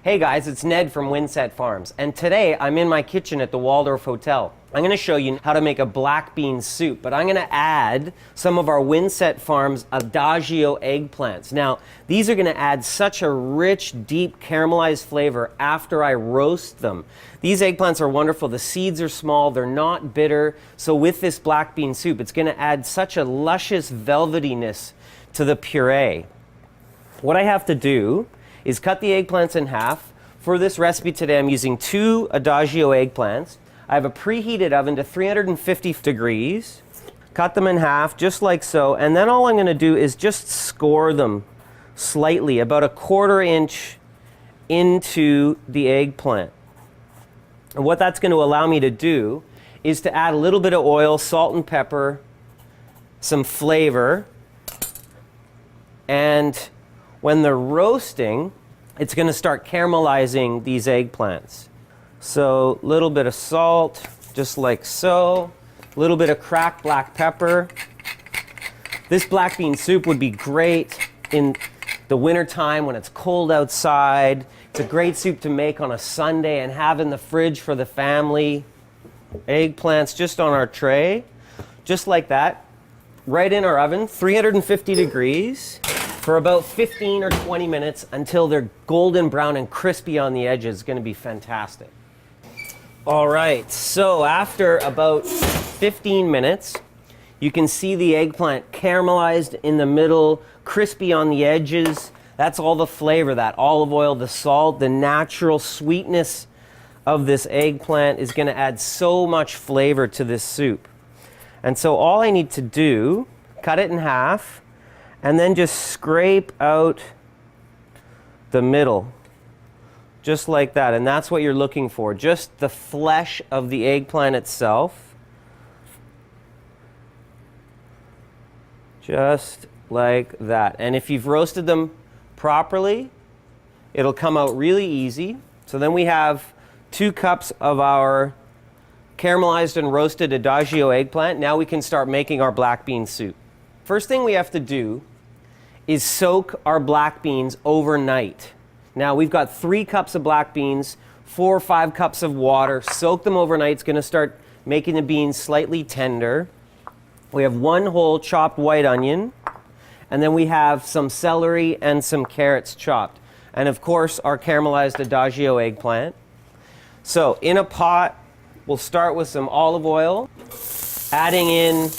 Hey guys, it's Ned from Windset Farms, and today I'm in my kitchen at the Waldorf Hotel. I'm going to show you how to make a black bean soup, but I'm going to add some of our Windset Farms Adagio eggplants. Now, these are going to add such a rich, deep caramelized flavor after I roast them. These eggplants are wonderful. The seeds are small, they're not bitter, so with this black bean soup, it's going to add such a luscious velvetyness to the puree. What I have to do is cut the eggplants in half. For this recipe today, I'm using 2 Adagio eggplants. I have a preheated oven to 350 degrees. Cut them in half, just like so, and then all I'm going to do is just score them slightly, about a 1/4 inch into the eggplant. And what that's going to allow me to do is to add a little bit of oil, salt and pepper, some flavor, and when they're roasting, it's going to start caramelizing these eggplants. So a little bit of salt, just like so. A little bit of cracked black pepper. This black bean soup would be great in the wintertime when it's cold outside. It's a great soup to make on a Sunday and have in the fridge for the family. Eggplants just on our tray, just like that. Right in our oven, 350 degrees. For about 15 or 20 minutes until they're golden brown and crispy on the edges. It's going to be fantastic. All right, so after about 15 minutes, you can see the eggplant caramelized in the middle, crispy on the edges. That's all the flavor, that olive oil, the salt, the natural sweetness of this eggplant is going to add so much flavor to this soup. And so all I need to do, cut it in half, and then just scrape out the middle, just like that. And that's what you're looking for, just the flesh of the eggplant itself. Just like that. And if you've roasted them properly, it'll come out really easy. So then we have 2 cups of our caramelized and roasted Adagio eggplant. Now we can start making our black bean soup. First thing we have to do is soak our black beans overnight. Now we've got 3 cups of black beans, 4 or 5 cups of water. Soak them overnight. It's going to start making the beans slightly tender. We have 1 whole chopped white onion, and then we have some celery and some carrots chopped. And of course our caramelized Adagio eggplant. So in a pot, we'll start with some olive oil, adding in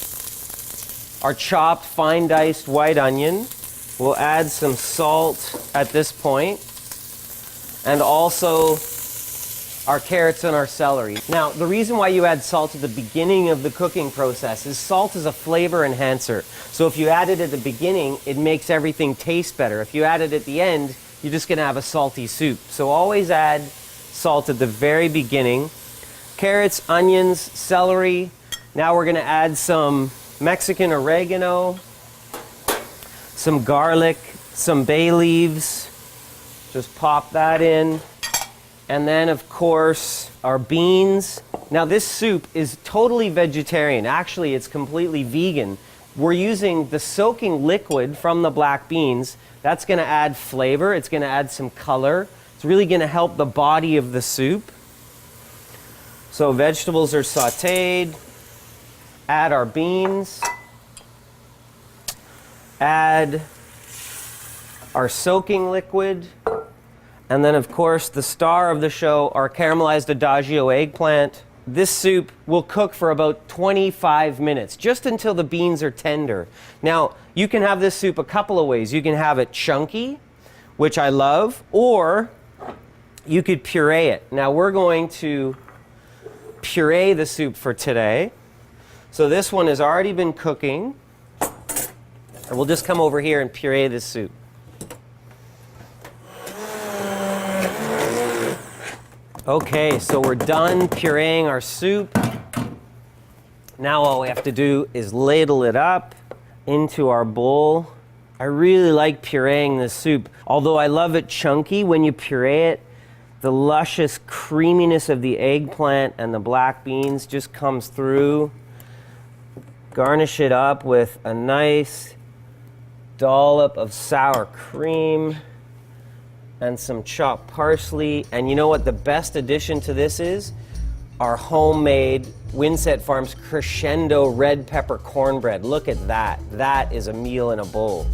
our chopped fine diced white onion. We'll add some salt at this point, and also our carrots and our celery. Now, the reason why you add salt at the beginning of the cooking process is salt is a flavor enhancer. So if you add it at the beginning, it makes everything taste better. If you add it at the end, you're just going to have a salty soup. So always add salt at the very beginning. Carrots, onions, celery. Now we're going to add some Mexican oregano, some garlic, some bay leaves. Just pop that in. And then, of course, our beans. Now, this soup is totally vegetarian. Actually, it's completely vegan. We're using the soaking liquid from the black beans. That's going to add flavor. It's going to add some color. It's really going to help the body of the soup. So vegetables are sautéed. Add our beans. Add our soaking liquid. And then, of course, the star of the show, our caramelized Adagio eggplant. This soup will cook for about 25 minutes, just until the beans are tender. Now, you can have this soup a couple of ways. You can have it chunky, which I love, or you could puree it. Now, we're going to puree the soup for today. So this one has already been cooking. And we'll just come over here and puree this soup. Okay, so we're done pureeing our soup. Now all we have to do is ladle it up into our bowl. I really like pureeing this soup. Although I love it chunky, when you puree it, the luscious creaminess of the eggplant and the black beans just comes through. Garnish it up with a nice dollop of sour cream. and some chopped parsley. And you know what the best addition to this is? Our homemade Winsett Farms Crescendo red pepper cornbread. Look at that. That is a meal in a bowl.